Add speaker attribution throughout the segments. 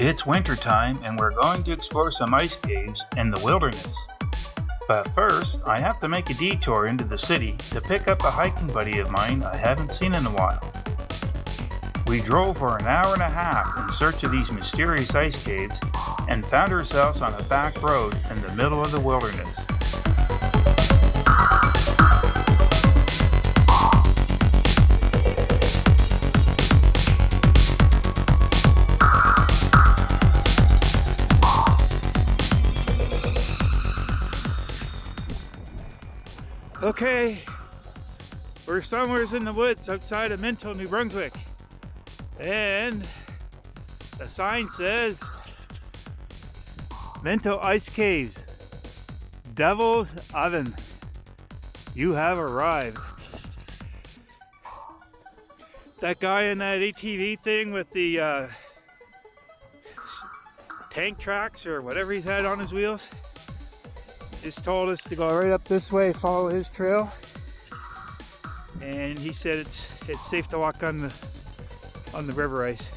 Speaker 1: It's wintertime and we're going to explore some ice caves in the wilderness. But first, I have to make a detour into the city to pick up a hiking buddy of mine I haven't seen in a while. We drove for an hour and a half in search of these mysterious ice caves and found ourselves on a back road in the middle of the wilderness. Okay, we're somewhere in the woods outside of Minto, New Brunswick, and the sign says Minto Ice Caves, Devil's Oven, you have arrived. That guy in that ATV thing with the tank tracks or whatever he's had on his wheels just told us to go right up this way, follow his trail, and he said it's safe to walk on the river ice.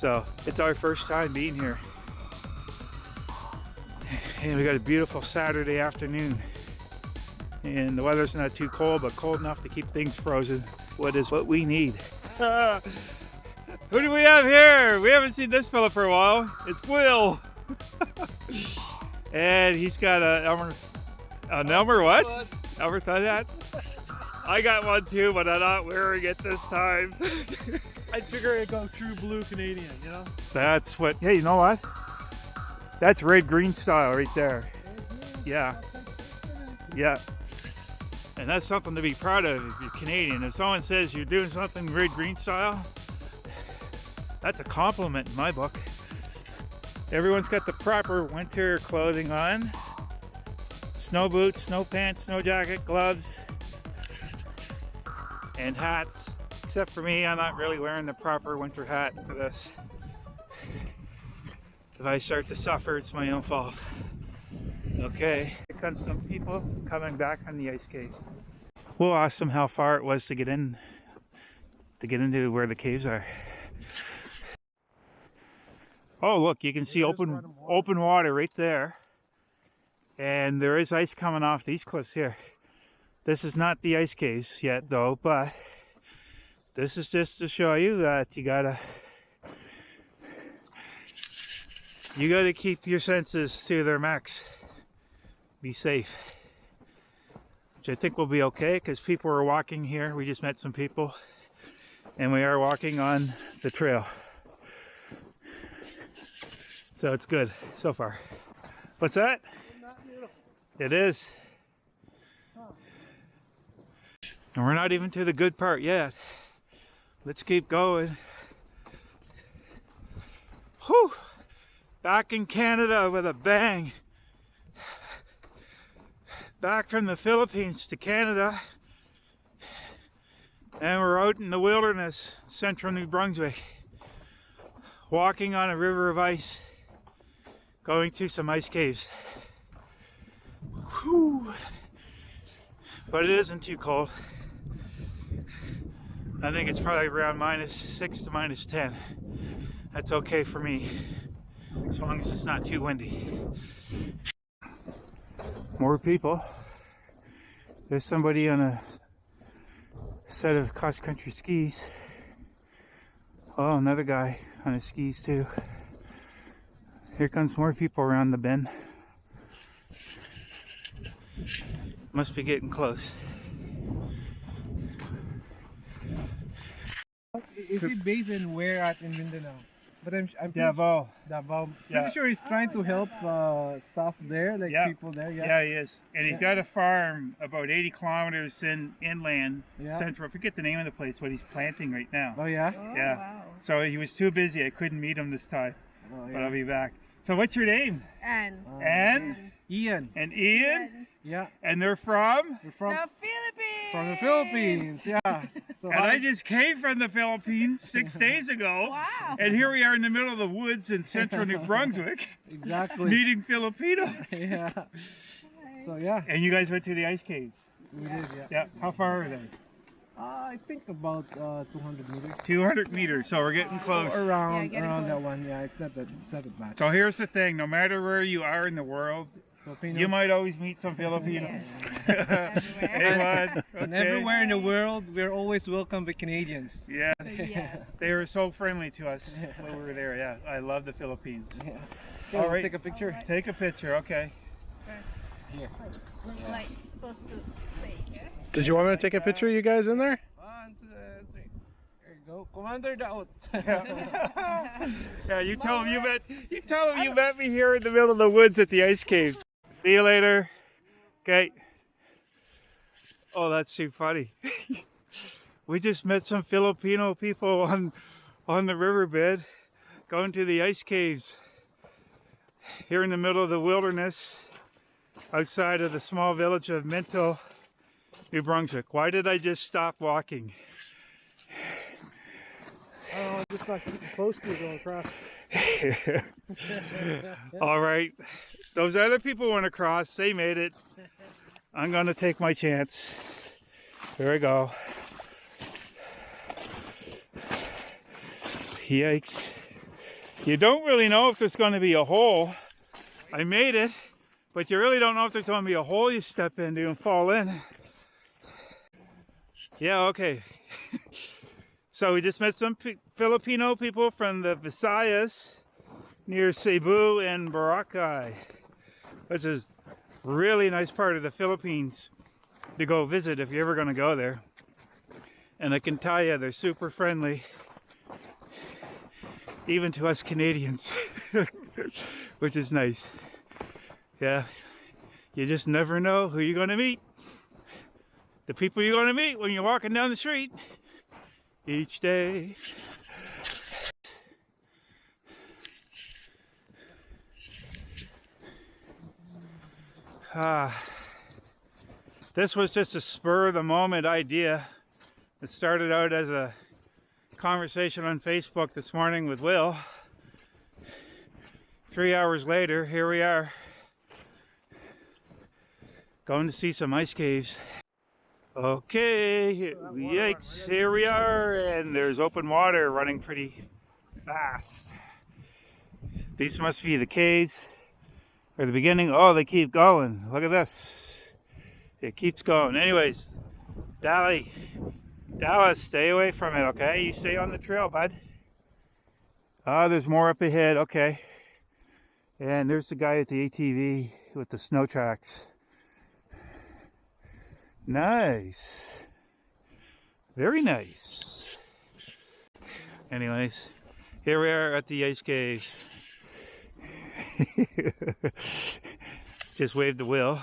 Speaker 1: So it's our first time being here, and we got a beautiful Saturday afternoon, and the weather's not too cold, but cold enough to keep things frozen. What is what we need. Who do we have here? We haven't seen this fella for a while. It's Will. And he's got an Elmer what? Elmer Thud hat? I got one too, but I'm not wearing it this time.
Speaker 2: I figure I'd go true blue Canadian, you know?
Speaker 1: That's what, hey, you know what? That's red-green style right there. Yeah. Yeah. And that's something to be proud of if you're Canadian. If someone says you're doing something red-green style, that's a compliment in my book. Everyone's got the proper winter clothing on. Snow boots, snow pants, snow jacket, gloves, and hats. Except for me, I'm not really wearing the proper winter hat for this. If I start to suffer, it's my own fault. Okay, here comes some people coming back on the ice cave. We'll ask them how far it was to get into where the caves are. Oh, look, you can see open water right there. And there is ice coming off these cliffs here. This is not the ice caves yet though, but this is just to show you that you gotta keep your senses to their max. Be safe. Which I think will be okay because people are walking here. We just met some people and we are walking on the trail. So it's good so far. What's that? It is. And we're not even to the good part yet. Let's keep going. Whew! Back in Canada with a bang. Back from the Philippines to Canada. And we're out in the wilderness, central New Brunswick. Walking on a river of ice. Going through some ice caves. Whew. But it isn't too cold. I think it's probably around -6 to -10. That's okay for me, as long as it's not too windy. More people. There's somebody on a set of cross-country skis. Oh, another guy on his skis too. Here comes more people around the bend. Must be getting close.
Speaker 2: Is he based in where at in Mindanao? But I'm
Speaker 1: Davao.
Speaker 2: Davao.
Speaker 1: Yeah.
Speaker 2: Pretty sure he's trying to help stuff there, like
Speaker 1: Yeah.
Speaker 2: people there. Yeah.
Speaker 1: Yeah, he is. And he's got a farm about 80 kilometers inland,
Speaker 2: Yeah.
Speaker 1: central. I forget the name of the place, what he's planting right now.
Speaker 2: Oh yeah.
Speaker 1: Yeah.
Speaker 3: Wow.
Speaker 1: So he was too busy. I couldn't meet him this time,
Speaker 2: Oh,
Speaker 1: but I'll
Speaker 2: yeah.
Speaker 1: be back. So what's your name?
Speaker 3: And
Speaker 1: Anne
Speaker 2: Ian.
Speaker 1: and Ian,
Speaker 2: Yeah.
Speaker 1: and they're from?
Speaker 2: We're from
Speaker 3: the Philippines.
Speaker 2: the Philippines. Yeah. So
Speaker 1: And I just came from the Philippines 6 days ago.
Speaker 3: Wow.
Speaker 1: And here we are in the middle of the woods in central New Brunswick,
Speaker 2: exactly.
Speaker 1: meeting Filipinos.
Speaker 2: Yeah. So yeah,
Speaker 1: And you guys went to the ice caves.
Speaker 2: we did. Yeah.
Speaker 1: Yeah. How far are they?
Speaker 2: I think about 200 meters.
Speaker 1: 200 meters, so we're getting close.
Speaker 2: Around
Speaker 3: getting
Speaker 2: around
Speaker 3: close.
Speaker 2: that one. Yeah, it's not that bad.
Speaker 1: So here's the thing, no matter where you are in the world,
Speaker 2: Filipinos.
Speaker 1: you might always meet some Filipinos.
Speaker 3: Everywhere.
Speaker 1: Hey, bud.
Speaker 2: And
Speaker 1: Okay.
Speaker 2: everywhere in the world, we're always welcome by Canadians.
Speaker 1: Yeah,
Speaker 3: Yes.
Speaker 1: they were so friendly to us when we were there. Yeah, I love the Philippines.
Speaker 2: Yeah.
Speaker 1: All
Speaker 2: All
Speaker 1: right.
Speaker 2: right. Take a picture.
Speaker 3: Alright.
Speaker 1: Take a picture, okay.
Speaker 2: Here.
Speaker 3: Like supposed to say, yeah?
Speaker 4: Did you want me to take a picture of you guys in there?
Speaker 2: 1, 2, 3. There you go. Commander Daot.
Speaker 1: Yeah, you tell them you met me here in the middle of the woods at the ice cave. See you later. Okay. Oh, that's too funny. We just met some Filipino people on the riverbed going to the ice caves here in the middle of the wilderness outside of the small village of Minto, New Brunswick. Why did I just stop walking?
Speaker 4: Oh, just got close to going across.
Speaker 1: All right, those other people went across, they made it. I'm gonna take my chance. Here we go. Yikes. You don't really know if there's gonna be a hole. I made it, but you really don't know if there's gonna be a hole you step into and fall in. Yeah, okay. So we just met some Filipino people from the Visayas near Cebu and Boracay, which is a really nice part of the Philippines to go visit if you're ever going to go there. And I can tell you, they're super friendly, even to us Canadians, which is nice. Yeah, you just never know who you're going to meet. The people you're going to meet when you're walking down the street each day. This was just a spur of the moment idea. It started out as a conversation on Facebook this morning with Will. 3 hours later, here we are, going to see some ice caves. Okay, yikes, here we are, and there's open water running pretty fast. These must be the caves, or the beginning. Oh, they keep going. Look at this. It keeps going. Anyways, Dallas, stay away from it, okay? You stay on the trail, bud. Oh, there's more up ahead, okay. And there's the guy at the ATV with the snow tracks. Nice. Very nice. Anyways, here we are at the ice caves. Just waved the Will.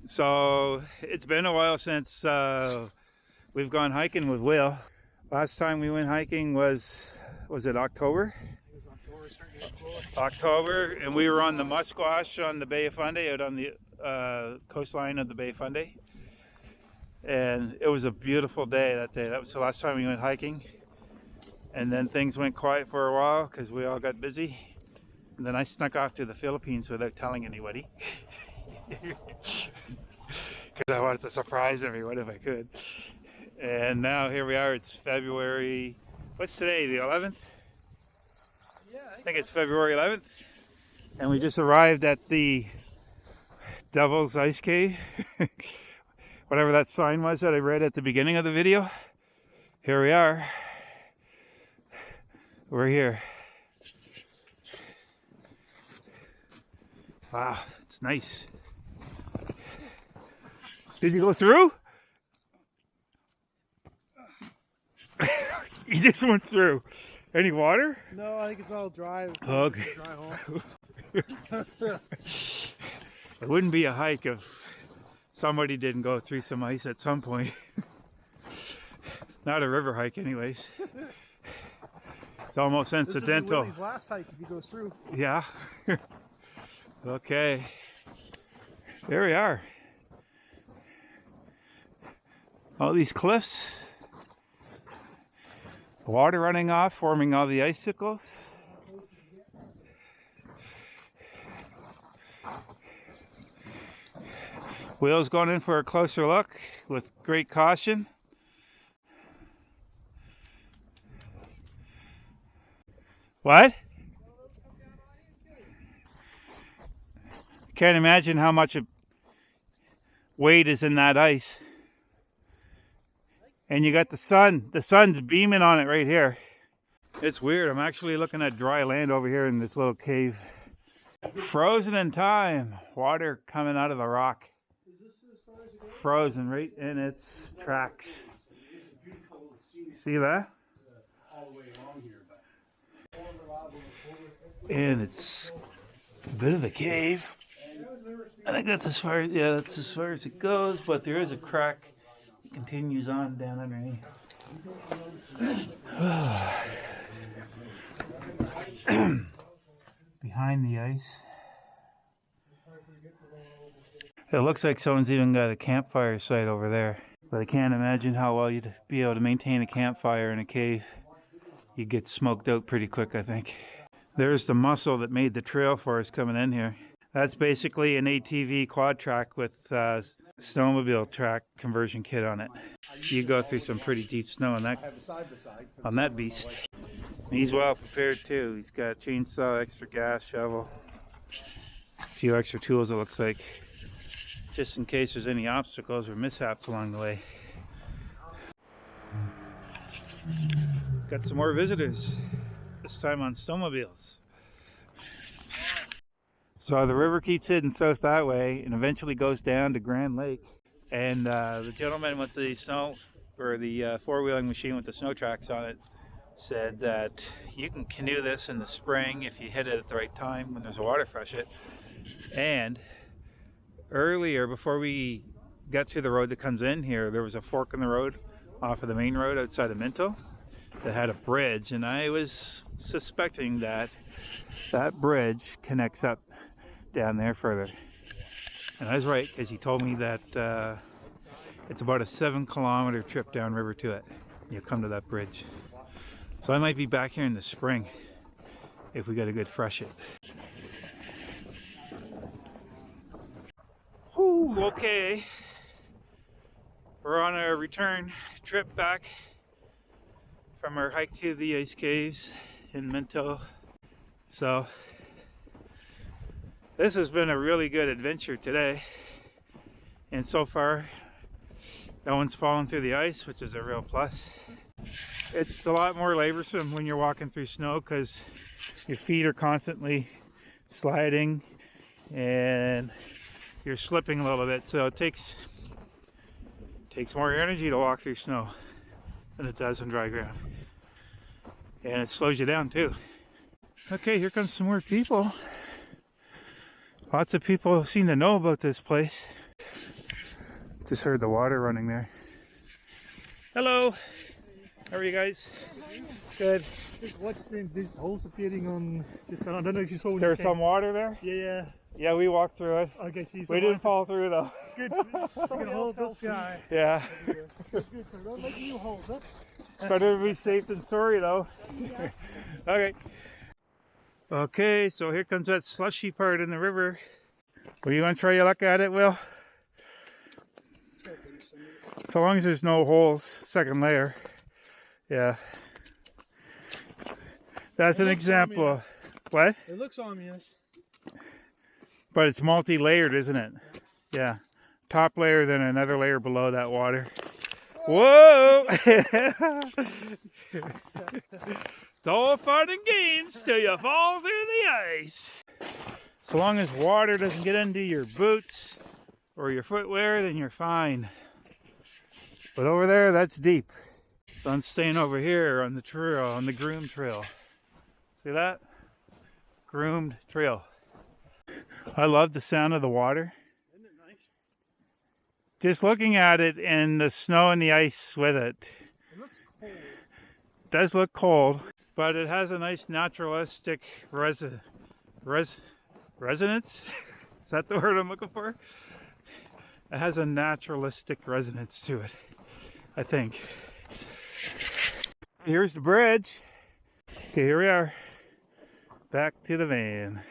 Speaker 1: So it's been a while since we've gone hiking with Will. Last time we went hiking was it October?
Speaker 4: It was October, starting to get close.
Speaker 1: October, and we were on the Musquash on the Bay of Fundy, out on the coastline of the Bay of Fundy, and it was a beautiful day that day. That was the last time we went hiking, and then things went quiet for a while because we all got busy, and then I snuck off to the Philippines without telling anybody because I wanted to surprise everyone if I could. And now here we are. It's February, what's today, the 11th?
Speaker 2: Yeah,
Speaker 1: I think it's February 11th, and we just arrived at the Devil's Ice Cave, whatever that sign was that I read at the beginning of the video. Here we are. We're here. Wow, it's nice. Did you go through? You just went through. Any water?
Speaker 4: No, I think it's all dry.
Speaker 1: Okay.
Speaker 4: Dry hole.
Speaker 1: It wouldn't be a hike if somebody didn't go through some ice at some point. Not a river hike anyways. It's almost
Speaker 4: This will be
Speaker 1: incidental.
Speaker 4: Willie's last hike if he goes through.
Speaker 1: Yeah. Okay. There we are. All these cliffs. Water running off, forming all the icicles. Will's going in for a closer look with great caution. What? Can't imagine how much weight is in that ice. And you got the sun's beaming on it right here. It's weird, I'm actually looking at dry land over here in this little cave. Frozen in time, water coming out of the rock. Frozen right in its tracks. See that? And it's a bit of a cave. I think that's as far as it goes, but there is a crack that continues on down underneath. Behind the ice. It looks like someone's even got a campfire site over there. But I can't imagine how well you'd be able to maintain a campfire in a cave. You'd get smoked out pretty quick, I think. There's the muscle that made the trail for us coming in here. That's basically an ATV quad track with snowmobile track conversion kit on it. You go through some pretty deep snow on that beast. He's well prepared too. He's got a chainsaw, extra gas, shovel, a few extra tools it looks like, just in case there's any obstacles or mishaps along the way. Got some more visitors, this time on snowmobiles. So the river keeps heading south that way and eventually goes down to Grand Lake. And the gentleman with the snow, or the four-wheeling machine with the snow tracks on it, said that you can canoe this in the spring if you hit it at the right time when there's a water freshet. And earlier, before we got to the road that comes in here, there was a fork in the road off of the main road outside of Minto that had a bridge, and I was suspecting that that bridge connects up down there further. And I was right, because he told me that it's about a 7-kilometer trip downriver to it. You'll come to that bridge. So I might be back here in the spring if we get a good freshet. Whew, okay. We're on our return trip back from our hike to the ice caves in Minto. So this has been a really good adventure today. And so far, no one's fallen through the ice, which is a real plus. It's a lot more laborsome when you're walking through snow because your feet are constantly sliding and you're slipping a little bit, so it takes more energy to walk through snow than it does on dry ground. And it slows you down too. Okay, here comes some more people. Lots of people seem to know about this place. Just heard the water running there. Hello! How are you guys? Good.
Speaker 4: Just watched these holes appearing on. I don't know if you saw.
Speaker 1: There's some water there?
Speaker 4: Yeah.
Speaker 1: Yeah, we walked through it.
Speaker 4: Okay, so
Speaker 1: we didn't fall through though.
Speaker 4: Good. Someone hold this guy.
Speaker 1: Yeah.
Speaker 4: Good. So don't make new holes, huh?
Speaker 1: Better to be safe than sorry though. Okay. Okay, so here comes that slushy part in the river. Well, you want to try your luck at it, Will? So long as there's no holes, second layer. Yeah. That's an example. What?
Speaker 4: It looks ominous.
Speaker 1: But it's multi-layered, isn't it? Yeah. Top layer, then another layer below that water. Whoa! It's all fun and games till you fall through the ice. So long as water doesn't get into your boots or your footwear, then you're fine. But over there, that's deep. So I'm staying over here on the trail, on the groomed trail. See that? Groomed trail. I love the sound of the water.
Speaker 4: Isn't it nice?
Speaker 1: Just looking at it and the snow and the ice with it.
Speaker 4: It looks cold.
Speaker 1: It does look cold, but it has a nice naturalistic resonance. Is that the word I'm looking for? It has a naturalistic resonance to it, I think. Here's the bridge. Okay, here we are. Back to the van.